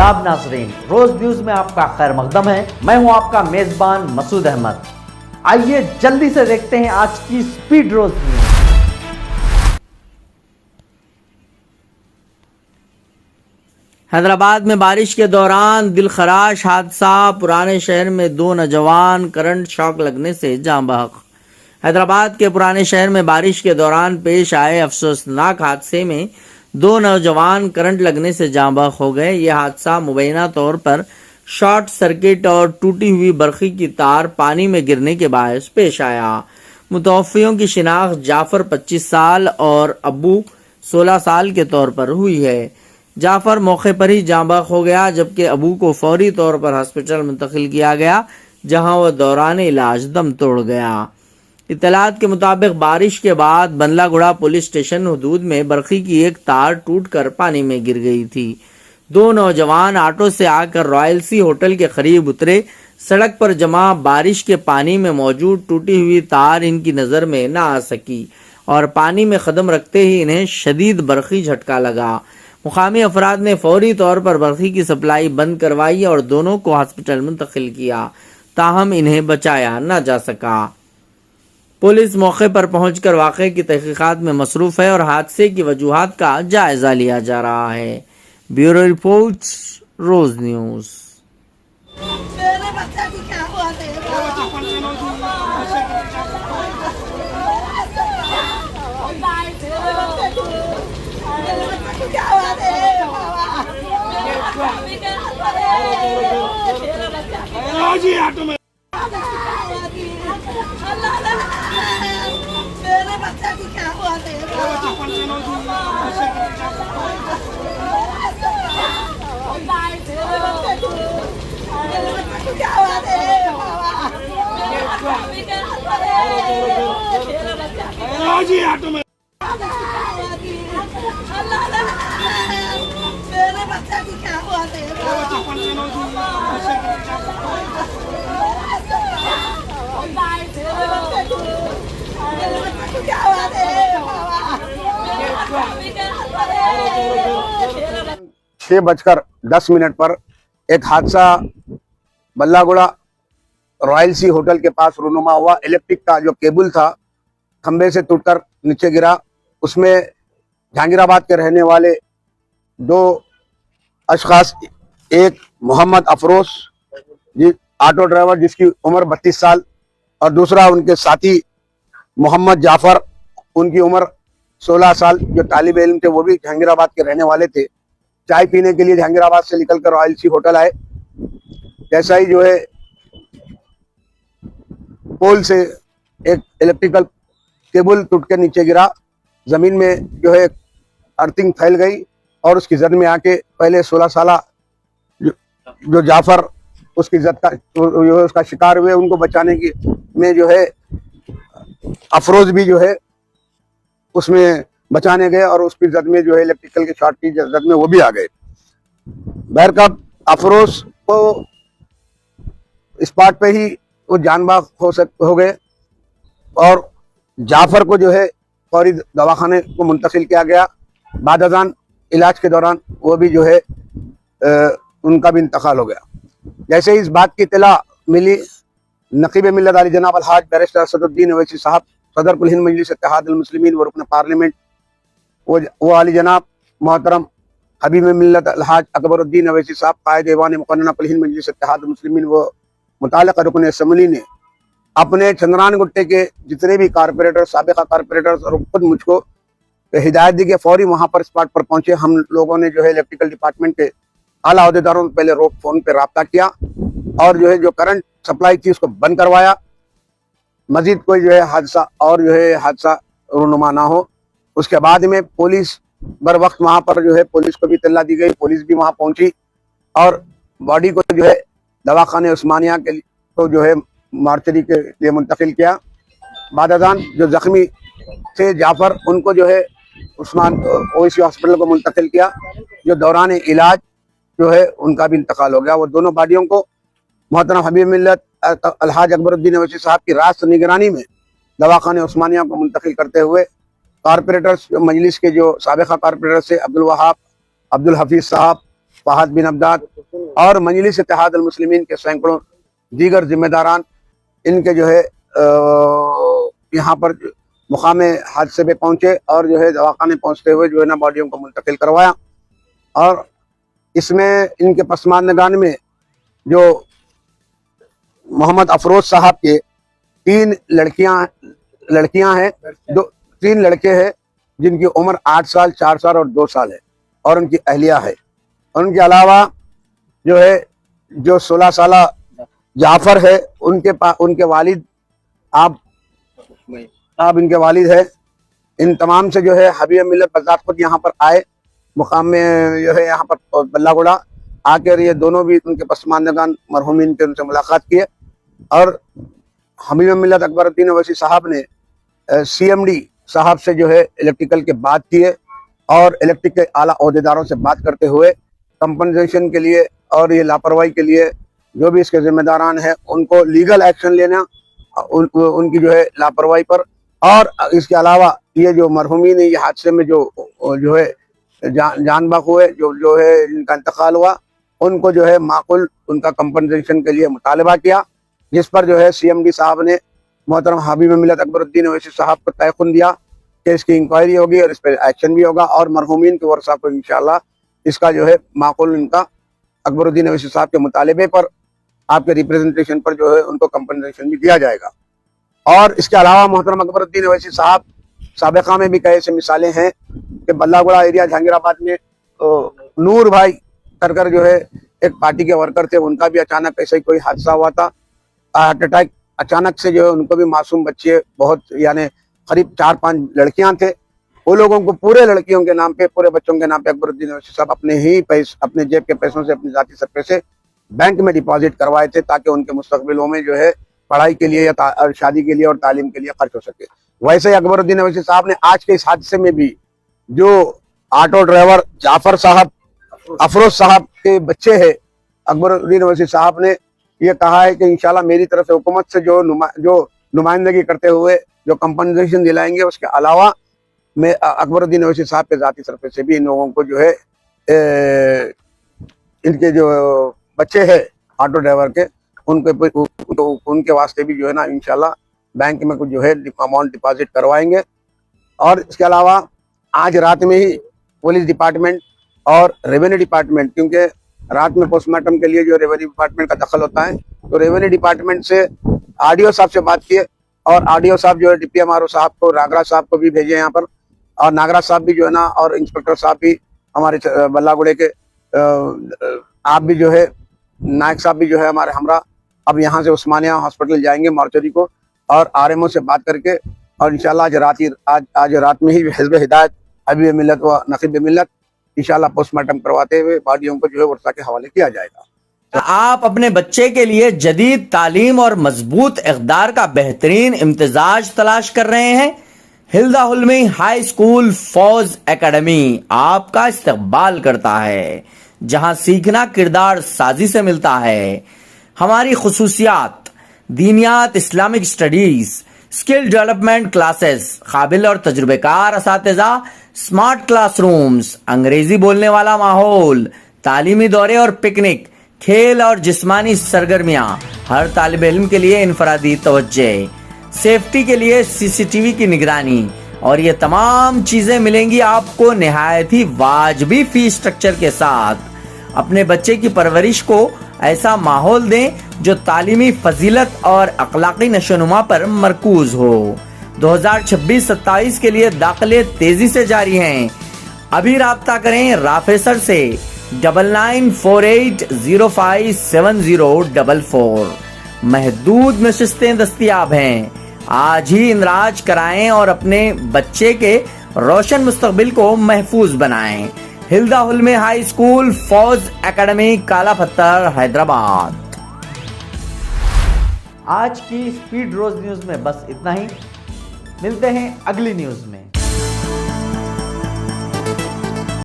आदाब नाज़रीन, रोज न्यूज में आपका खैर मकदम है। मैं हूं आपका मेजबान मसूद अहमद। आइए जल्दी से देखते हैं आज की स्पीड रोज न्यूज। हैदराबाद में बारिश के दौरान दिलखराश हादसा, पुराने शहर में 2 नौजवान करंट शॉक लगने से जाँ बहक। हैदराबाद के पुराने शहर में बारिश के दौरान पेश आए अफसोसनाक हादसे में 2 नौजवान करंट लगने से जाँ बहक हो गए। यह हादसा मुबैना तौर पर शॉर्ट सर्किट और टूटी हुई बरखी की तार पानी में गिरने के बायस पेश आया। मुतवफ्फियों की शिनाख्त जाफर 25 साल और अब्बू 16 साल के तौर पर हुई है। जाफर मौके पर ही जाँ बहक हो गया, जबकि अबू को फौरी तौर पर हॉस्पिटल मुंतकिल किया गया, जहां वह दौरान इलाज दम तोड़ गया। इत्तलात के मुताबिक बारिश के बाद बंदलागुड़ा पुलिस स्टेशन हदूद में बरखी की एक तार टूटकर पानी में गिर गई थी। 2 नौजवान ऑटो से आकर रॉयल सी होटल के करीब उतरे। सड़क पर जमा बारिश के पानी में मौजूद टूटी हुई तार इनकी नज़र में न आ सकी और पानी में कदम रखते ही इन्हें शदीद बरखी झटका लगा। मुकामी अफराद ने फौरी तौर पर बरखी की सप्लाई बंद करवाई और दोनों को हॉस्पिटल मुंतकिल किया, ताहम इन्हें बचाया न जा सका। पुलिस मौके पर पहुंचकर वाक़े की तहकीकात में मसरूफ है और हादसे की वजूहात का जायजा लिया जा रहा है। ब्यूरो रिपोर्ट, रोज न्यूज। मेरे बच्चे की क्या हुआ ऑटो में मेरे बच्चे की क्या हुआ क्या हुआ 6 में मेरे बच्चे की क्या हुआ क्या हुआ 6:10 पर एक हादसा बल्लागुड़ा रॉयल सी होटल के पास रूनुमा हुआ। इलेक्ट्रिक का जो केबल था खंबे से टूटकर नीचे गिरा। उसमें जहांगीराबाद के रहने वाले 2 अशखास, एक मोहम्मद अफरोज ऑटो ड्राइवर जिसकी उम्र 32 साल और दूसरा उनके साथी मोहम्मद जाफर, उनकी उम्र 16 साल, जो तालिब इल्म थे, वो भी जहांगीराबाद के रहने वाले थे। चाय पीने के लिए जहांगीराबाद से निकलकर रॉयल सी होटल आए। जैसा ही जो है पोल से एक इलेक्ट्रिकल केबल टूट के नीचे गिरा, जमीन में जो है अर्थिंग फैल गई और उसकी जद में आके पहले 16 साल जो जाफर उसकी जद का उसका शिकार हुए, उनको बचाने की में जो है अफरोज भी जो है उसमें बचाने गए और उसकी जद में जो है इलेक्ट्रिकल के शॉर्ट की जद में वो भी आ गए। बहरकब अफरोज को स्पॉट पे ही वो जान बाग हो गए और जाफर को जो है फौरी दवाखाने को मुंतकिल किया गया। बाद अज़ान इलाज के दौरान वो भी जो है उनका भी इंतकाल हो गया। जैसे इस बात की इत्तला मिली, नकीब मिल्लत आली जनाब अलहाज बैरिस्टर असदुद्दीन ओवैसी साहब, सदर कुल हिंद मजलिस इत्तेहादुल मुस्लिमीन व रुकन पार्लियामेंट, वो आली जनाब मोहतरम हबीब मिल्लत अलहाज अकबरुद्दीन ओवैसी साहब, कायद ऐवान मुक़न्नना कुल हिंद मजलिस इत्तेहादुल मुस्लिमीन व मुताल्लिक़ा रुकन असम्बली ने अपने चंद्रान गुट्टे के जितने भी कारपोरेटर, साबिक़ा कारपोरेटर्स और खुद मुझको हिदायत दी कि फौरी वहाँ पर स्पॉट पर पहुंचे। हम लोगों ने जो है इलेक्ट्रिकल डिपार्टमेंट के आला अहदेदारों से पहले फ़ोन पे रब्ता किया और जो है जो करंट सप्लाई थी उसको बंद करवाया। मजीद कोई जो है हादसा रूनुमा ना हो। उसके बाद में पुलिस बर वक्त वहाँ पर जो है पुलिस को भी इत्तला दी गई। पुलिस भी वहाँ पहुंची और बॉडी को जो है दवाखाने उस्मानिया के तो जो है मार्चरी के लिए मुंतकिल किया। बाद अज़ान जो जख्मी थे जाफर, उनको जो है उस्मान ओवैसी हॉस्पिटल को मुंतकिल किया, जो दौरान इलाज जो है उनका भी इंतकाल हो गया। वो दोनों बॉडियों को मोहतरम हबीब मिल्लत अलहाज अकबरुद्दीन ओवैसी साहब की रास्त निगरानी में दवाखाने उस्मानिया को मुंतकिल करते हुए कारपोरेटर्स मजलिस के जो साबिक़ा कारपोरेटर से अब्दुल वहाब, अब्दुल हफीज साहब, फहद बिन अब्दाद और मजलिस इत्तेहाद अल मुस्लिमीन के सैकड़ों दीगर जिम्मेदारान इनके जो है यहाँ पर मुकाम हादसे पे पहुंचे और जो है दवाखाने पहुंचते हुए जो है ना बॉडियों को मुंतकिल करवाया। और इसमें इनके पसमानदगान में जो मोहम्मद अफरोज साहब के 3 लड़कियां हैं, 3 लड़के हैं जिनकी उम्र 8 साल, 4 साल और 2 साल है और उनकी अहलिया है। और उनके अलावा जो है जो 16 साल जाफर है उनके वालिद आप इनके वालिद है। इन तमाम से जो है हबीब मिल्लत बज़ात खुद यहाँ पर आए, मुकाम में जो है यहाँ पर बल्लागुड़ा आकर ये दोनों भी उनके पसमानदगान मरहूमीन के उनसे मुलाकात किए। और हबीब मिल्लत अकबरुद्दीन ओवैसी साहब ने CMD साहब से जो है इलेक्ट्रिकल के बात किए और इलेक्ट्रिक के आला ओहदेदारों से बात करते हुए कंपनसेशन के लिए और ये लापरवाही के लिए जो भी इसके जिम्मेदारान हैं उनको लीगल एक्शन लेना उनकी जो है लापरवाही पर। और इसके अलावा ये जो मरहूमीन ये हादसे में जो है जान बाक हुए, जो है इनका इंतकाल हुआ, उनको जो है माकुल उनका कंपनसेशन के लिए मुतालबा किया, जिस पर जो है CMD साहब ने मोहतरम हबीब मिल्लत अकबरुद्दीन ओवैसी साहब को तयक़ुन दिया कि इसकी इंक्वायरी होगी और इस पर एक्शन भी होगा और मरहूमीन के वर्सा को इंशाअल्लाह इसका जो है माकुल इनका अकबरुद्दीन ओवैसी साहब के मुतालबे पर आपके रिप्रेजेंटेशन पर जो है उनको कंपनसेशन भी दिया जाएगा। और इसके अलावा मोहतरम अकबरुद्दीन ओवैसी साहब साबिक़ा में भी कई ऐसी मिसालें हैं कि बल्लागुड़ा एरिया जहांगीराबाद में नूर भाई कर जो है एक पार्टी के वर्कर थे, उनका भी अचानक ऐसा ही कोई हादसा हुआ था, हार्ट अटैक अचानक से जो है उनको भी मासूम बच्चे बहुत यानी करीब 4-5 लड़कियां थे, वो लोगों को पूरे लड़कियों के नाम पे पूरे बच्चों के नाम पे अकबरुद्दीन ओवैसी साहब अपने ही पैसे अपने जेब के पैसों से अपने जाती सरपे से बैंक में डिपॉजिट करवाए थे ताकि उनके मुस्तकबिलों में जो है पढ़ाई के लिए या शादी के लिए और तालीम के लिए खर्च हो सके। वैसे ही अकबरुद्दीन ओवैसी साहब ने आज के इस हादसे में भी जो ऑटो ड्राइवर जाफर साहब अफरोज साहब के बच्चे हैं, अकबरुद्दीन ओवैसी साहब ने ये कहा है कि इंशाल्लाह मेरी तरफ से हुकूमत से जो नुमाइंदगी करते हुए जो कंपनसेशन दिलाएंगे, उसके अलावा मैं अकबरुद्दीन ओवैसी साहब के जाती सरफे से भी इन लोगों को जो है इनके जो बच्चे हैं ऑटो ड्राइवर के उनके वास्ते भी जो है ना इंशाल्लाह बैंक में कुछ जो है अमाउंट डिपॉजिट करवाएंगे। और इसके अलावा आज रात में ही पुलिस डिपार्टमेंट और रेवेन्यू डिपार्टमेंट, क्योंकि रात में पोस्टमार्टम के लिए जो रेवेन्यू डिपार्टमेंट का दखल होता है, तो रेवेन्यू डिपार्टमेंट से RDO साहब से बात किए और RDO साहब जो है DPMRO साहब को, नागराज साहब को भी भेजे यहाँ पर, और नागराज साहब भी जो है ना और इंस्पेक्टर साहब भी हमारे बल्लागुड़े के आप भी जो है नायक साहब भी जो है हमारे हमरा अब यहाँ से उस्मानिया हॉस्पिटल जाएंगे मॉर्चरी को और RMO से बात करके और इंशाल्लाह आज रात में ही हिज़्ब हिदायत हबीब मिल्लत व नकीब मिल्लत इंशाल्लाह पोस्टमार्टम करवाते हुए बॉडियों को जो है वर्षा के हवाले किया जाएगा। आप अपने बच्चे के लिए जदीद तालीम और मजबूत इक़दार का बेहतरीन इम्तिजाज तलाश कर रहे हैं? हिल्दा हुल्मी हाई स्कूल फौज एकेडमी आपका इस्तकबाल करता है, जहां सीखना किरदार साजी से मिलता है। हमारी खुसूसियात दीनियात, Islamic studies, skill development classes, काबिल और तजुर्बेकार असातिज़ा, स्मार्ट क्लासरूम्स, अंग्रेजी बोलने वाला माहौल, तालीमी दौरे और पिकनिक, खेल और जिस्मानी सरगर्मियां, हर तालिब इल्म के लिए इनफरादी तवज्जे, सेफ्टी के लिए CCTV की निगरानी, और ये तमाम चीजें मिलेंगी आपको निहायत ही वाजबी फीस स्ट्रक्चर के साथ। अपने बच्चे की परवरिश को ऐसा माहौल दें जो तालीमी फजीलत और अखलाकी नशोनुमा पर मरकूज हो। 2026-27 के लिए दाखिले तेजी से जारी हैं। अभी राब्ता करें राफेसर से 9948057044। महदूद नशिस्तें दस्तयाब हैं। आज ही इंदराज कराएं और अपने बच्चे के रोशन मुस्तकबिल को महफूज बनाएं। हिल्दा हुल्मी हाई स्कूल फौज एकेडमी, काला पत्थर, हैदराबाद। आज की स्पीड रोज न्यूज में बस इतना ही। मिलते हैं अगली न्यूज में।